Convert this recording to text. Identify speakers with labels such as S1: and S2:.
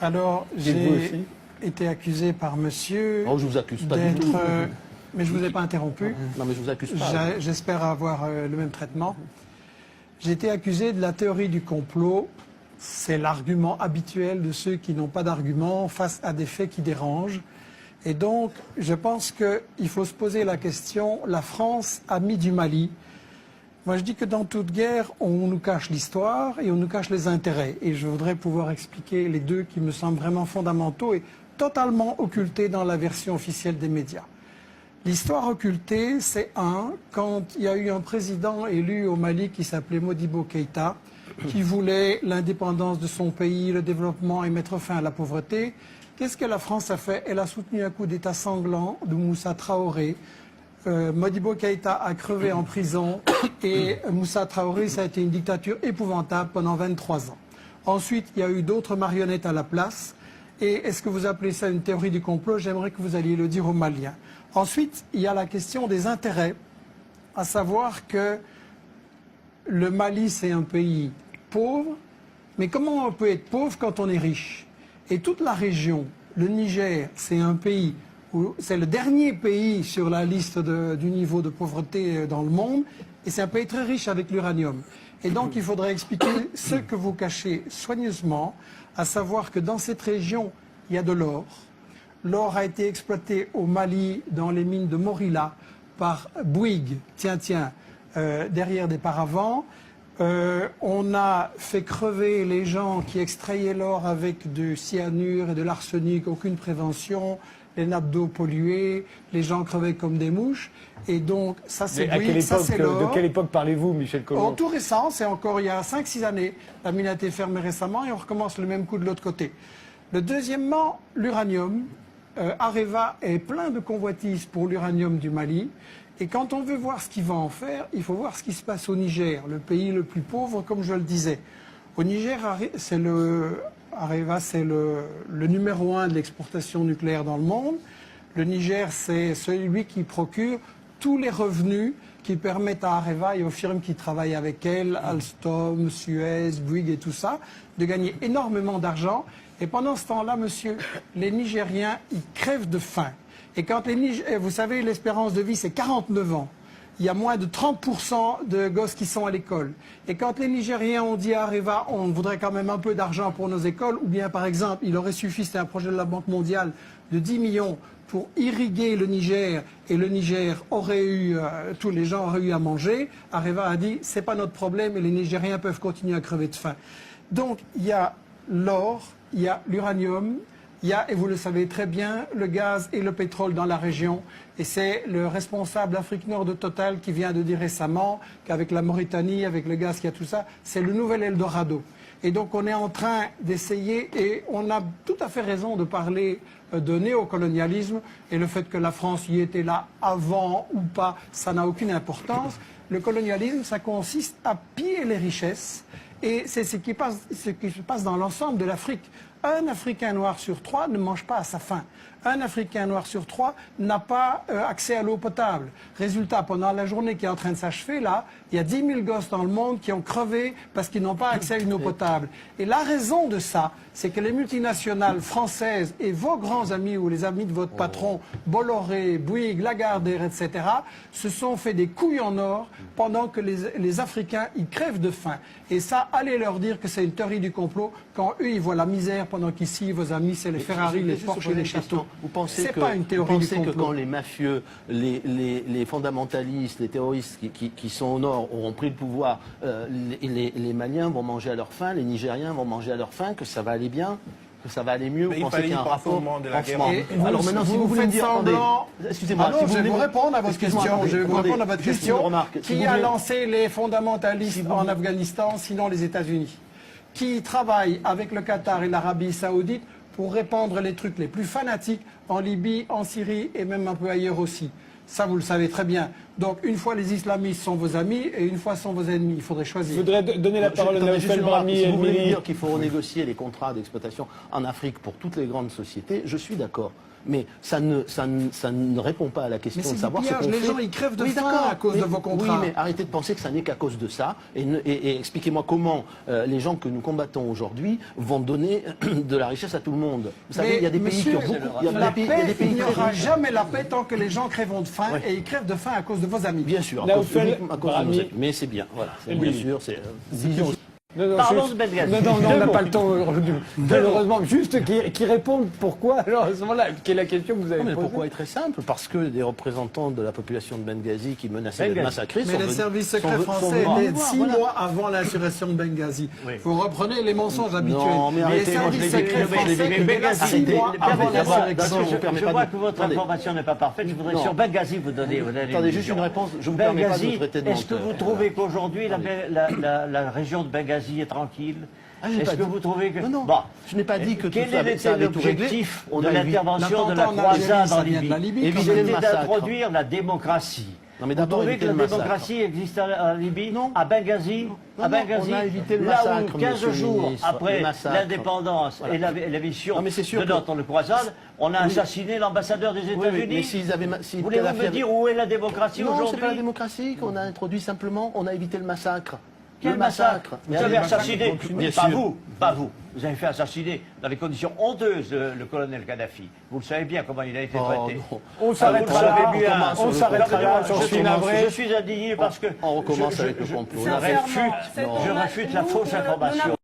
S1: Alors, j'ai été accusé par monsieur...
S2: Oh, je vous accuse pas du tout.
S1: Mais je ne vous ai pas interrompu.
S2: Non, mais je vous accuse pas.
S1: J'espère avoir le même traitement. J'ai été accusé de la théorie du complot. C'est l'argument habituel de ceux qui n'ont pas d'argument face à des faits qui dérangent. Et donc, je pense qu'il faut se poser la question, la France, amie du Mali. Moi, je dis que dans toute guerre, on nous cache l'histoire et on nous cache les intérêts. Et je voudrais pouvoir expliquer les deux qui me semblent vraiment fondamentaux et totalement occultés dans la version officielle des médias. L'histoire occultée, c'est quand il y a eu un président élu au Mali qui s'appelait Modibo Keïta, qui voulait l'indépendance de son pays, le développement et mettre fin à la pauvreté. Qu'est-ce que la France a fait? Elle a soutenu un coup d'État sanglant de Moussa Traoré. Modibo Keïta a crevé en prison et Moussa Traoré, ça a été une dictature épouvantable pendant 23 ans. Ensuite, il y a eu d'autres marionnettes à la place. Et est-ce que vous appelez ça une théorie du complot? J'aimerais que vous alliez le dire aux Maliens. Ensuite, il y a la question des intérêts, à savoir que le Mali, c'est un pays pauvre, mais comment on peut être pauvre quand on est riche? Et toute la région, le Niger, c'est un pays, c'est le dernier pays sur la liste du niveau de pauvreté dans le monde, et c'est un pays très riche avec l'uranium. Et donc, il faudrait expliquer ce que vous cachez soigneusement, à savoir que dans cette région, il y a de l'or. L'or a été exploité au Mali dans les mines de Morila par Bouygues, derrière des paravents. On a fait crever les gens qui extrayaient l'or avec du cyanure et de l'arsenic, aucune prévention, les nappes d'eau polluées, les gens crevaient comme des mouches. Et donc, ça c'est Bouygues, ça c'est l'or.
S3: De quelle époque parlez-vous, Michel Collomb?
S1: Tout récent, c'est encore il y a 5-6 années. La mine a été fermée récemment et on recommence le même coup de l'autre côté. Deuxièmement, l'uranium. Areva est plein de convoitises pour l'uranium du Mali. Et quand on veut voir ce qu'il va en faire, il faut voir ce qui se passe au Niger, le pays le plus pauvre, comme je le disais. Au Niger, Areva, c'est le numéro 1 de l'exportation nucléaire dans le monde. Le Niger, c'est celui qui procure tous les revenus qui permettent à Areva et aux firmes qui travaillent avec elle, Alstom, Suez, Bouygues et tout ça, de gagner énormément d'argent. Et pendant ce temps-là, monsieur, les Nigériens, ils crèvent de faim. Et quand vous savez, l'espérance de vie, c'est 49 ans. Il y a moins de 30% de gosses qui sont à l'école. Et quand les Nigériens ont dit à Areva, on voudrait quand même un peu d'argent pour nos écoles, ou bien par exemple, il aurait suffi, c'était un projet de la Banque mondiale, de 10 millions pour irriguer le Niger, et le Niger aurait eu, tous les gens auraient eu à manger, Areva a dit, c'est pas notre problème et les Nigériens peuvent continuer à crever de faim. Donc, il y a l'or, il y a l'uranium, il y a, et vous le savez très bien, le gaz et le pétrole dans la région. Et c'est le responsable Afrique Nord de Total qui vient de dire récemment qu'avec la Mauritanie, avec le gaz, qu'il y a tout ça, c'est le nouvel Eldorado. Et donc on est en train d'essayer, et on a tout à fait raison de parler de néocolonialisme, et le fait que la France y était là avant ou pas, ça n'a aucune importance. Le colonialisme, ça consiste à piller les richesses, et c'est ce qui se passe dans l'ensemble de l'Afrique. Un Africain noir sur 3 ne mange pas à sa faim. Un Africain noir sur 3 n'a pas accès à l'eau potable. Résultat, pendant la journée qui est en train de s'achever, là, il y a 10 000 gosses dans le monde qui ont crevé parce qu'ils n'ont pas accès à une eau potable. Et la raison de ça, c'est que les multinationales françaises et vos grands amis ou les amis de votre patron, Bolloré, Bouygues, Lagardère, etc., se sont fait des couilles en or pendant que les Africains, ils crèvent de faim. Et ça, allez leur dire que c'est une théorie du complot quand eux, ils voient la misère pendant qu'ici, vos amis, c'est les Ferrari, les Porsche et les châteaux.
S2: Vous pensez
S1: pas une théorie du complot.
S2: Que quand les mafieux, les fondamentalistes, les terroristes qui sont au nord auront pris le pouvoir, les Maliens vont manger à leur faim, les Nigériens vont manger à leur faim, que ça va aller bien, que ça va aller mieux?
S4: Mais
S2: vous pensez qu'il y a un rapport
S4: de la guerre.
S2: Alors maintenant, si vous voulez me dire, excusez-moi,
S1: je vais vous répondre à votre question. Je vais vous répondre à votre question. Qui a lancé les fondamentalistes en Afghanistan, sinon les États-Unis? Qui travaille avec le Qatar et l'Arabie Saoudite pour répandre les trucs les plus fanatiques en Libye, en Syrie et même un peu ailleurs aussi? Ça, vous le savez très bien. Donc, une fois les islamistes sont vos amis et une fois sont vos ennemis. Il faudrait
S3: Je
S1: choisir.
S3: voudrais donner la parole à
S2: Attendez, juste
S3: Naoufel
S2: une remarque.
S3: Brahmi
S2: Si
S3: et
S2: vous voulez me
S3: Émilie.
S2: dire qu'il faut renégocier les contrats d'exploitation en Afrique pour toutes les grandes sociétés, je suis d'accord. Mais ça ne répond pas à la question
S1: Mais c'est
S2: de savoir
S1: du
S2: ce
S1: pillage,
S2: qu'on
S1: les
S2: fait.
S1: gens, ils crèvent de
S2: Oui,
S1: faim
S2: d'accord,
S1: à cause de vos contrats.
S2: Oui, mais arrêtez de penser que ça n'est qu'à cause de ça. Et expliquez-moi comment les gens que nous combattons aujourd'hui vont donner de la richesse à tout le monde. Vous savez,
S1: Mais,
S2: il y a des pays qui
S1: monsieur,
S2: ont beaucoup... Il y a
S1: la
S2: des pays,
S1: paix,
S2: il y a des pays
S1: il n'y
S2: très
S1: aura
S2: riches.
S1: jamais la paix tant que les gens crèveront de faim
S2: Ouais.
S1: et ils crèvent de faim à cause de vos amis.
S2: Bien sûr,
S3: Naoufel
S2: uniquement à cause de nos
S3: Brahmi.
S2: amis. Mais c'est bien, voilà. C'est
S3: Émilie.
S2: bien sûr, c'est vision.
S3: Non,
S4: Parlons
S3: juste-
S4: de Benghazi.
S3: Non, on
S4: Deux
S3: n'a
S4: mots.
S3: pas le temps aujourd'hui. Malheureusement, juste qui répondent pourquoi, alors à ce moment-là, quelle est la question que vous avez
S2: Non, mais
S3: posée.
S2: pourquoi est très simple? Parce que des représentants de la population de Benghazi qui menaçaient d'être
S4: Benghazi.
S2: massacrés
S1: Mais
S2: sont
S1: les
S2: venus-
S1: services
S2: sont
S1: secrets
S2: venus-
S1: français
S2: sont venus
S1: étaient
S2: voir,
S1: 6
S2: voilà.
S1: mois avant l'insurrection de Benghazi.
S4: Oui.
S1: Vous reprenez les mensonges habituels.
S2: Non, mais
S1: les
S2: arrêtez, moi, je
S1: services
S2: l'ai
S1: secrets
S2: vécu, mais je l'ai
S1: français
S2: vécu.
S1: étaient là
S4: Benghazi,
S1: 6 mois
S2: arrêtez.
S1: avant
S2: D'abord,
S1: l'insurrection.
S2: je vous permets
S4: Je
S2: pas
S4: vois
S2: de-
S4: que votre
S2: attendez.
S4: information n'est pas parfaite. Je voudrais
S2: Non.
S4: sur Benghazi vous donner.
S2: Attendez, juste une réponse. Je vous permets pas de me traiter de
S4: Est-ce que
S2: menteur.
S4: vous trouvez qu'aujourd'hui la région de Benghazi est tranquille?
S2: Ah, j'ai
S4: Est-ce
S2: pas
S4: que
S2: dit-
S4: vous trouvez que...
S2: Non,
S4: Bon.
S2: je n'ai pas dit que
S4: Quel
S2: tout ça avait- ça
S4: était
S2: avait tout réglé.
S4: l'objectif
S2: On
S4: de
S2: a évité-
S4: l'intervention de la
S1: L'attentat en Algérie,
S4: croisade
S1: ça
S4: en
S1: vient de la
S4: Libye?
S1: Libye.
S2: Éviter le
S4: C'était
S2: massacre.
S4: d'introduire la démocratie.
S2: Non, mais
S4: Vous
S2: d'abord,
S4: trouvez
S2: éviter
S4: que la
S2: le massacre.
S4: démocratie existe en Libye?
S2: Non.
S4: À Benghazi?
S2: Non,
S4: À Benghazi,
S2: on a évité le
S4: là
S2: massacre,
S4: où 15
S2: monsieur le
S4: jours
S2: ministre,
S4: après
S2: le massacre.
S4: l'indépendance
S2: Voilà.
S4: et la mission
S2: Non, mais c'est sûr
S4: de
S2: que-
S4: notre croisade, on a assassiné l'ambassadeur des
S2: Oui, oui,
S4: États-Unis.
S2: mais s'ils avaient... si
S4: Voulez-vous
S2: Kadhafi
S4: me
S2: avait-
S4: dire où est la démocratie
S2: Non, c'est
S4: aujourd'hui?
S2: pas la démocratie qu'on a introduit simplement. On a évité le massacre.
S4: Quel
S2: le
S4: massacre? Vous
S2: Mais
S4: avez
S2: les massacres
S4: assassiné,
S2: continuent.
S4: mais
S2: Bien
S4: pas
S2: sûr.
S4: vous, pas vous. Vous avez fait assassiner dans des conditions honteuses le colonel Kadhafi. Vous le savez bien comment il a été
S2: Oh,
S4: traité.
S2: non.
S3: On
S4: Vous
S3: s'arrêtera
S4: le
S3: là,
S4: savez bien.
S3: on s'arrêtera là,
S4: Je
S3: j'en
S4: suis
S3: suis navré.
S4: Je suis indigné parce que
S2: On recommence
S4: je-
S2: avec le
S4: je-
S2: complot.
S4: je
S2: On arrête.
S4: réfute,
S2: Non.
S4: je réfute la fausse information.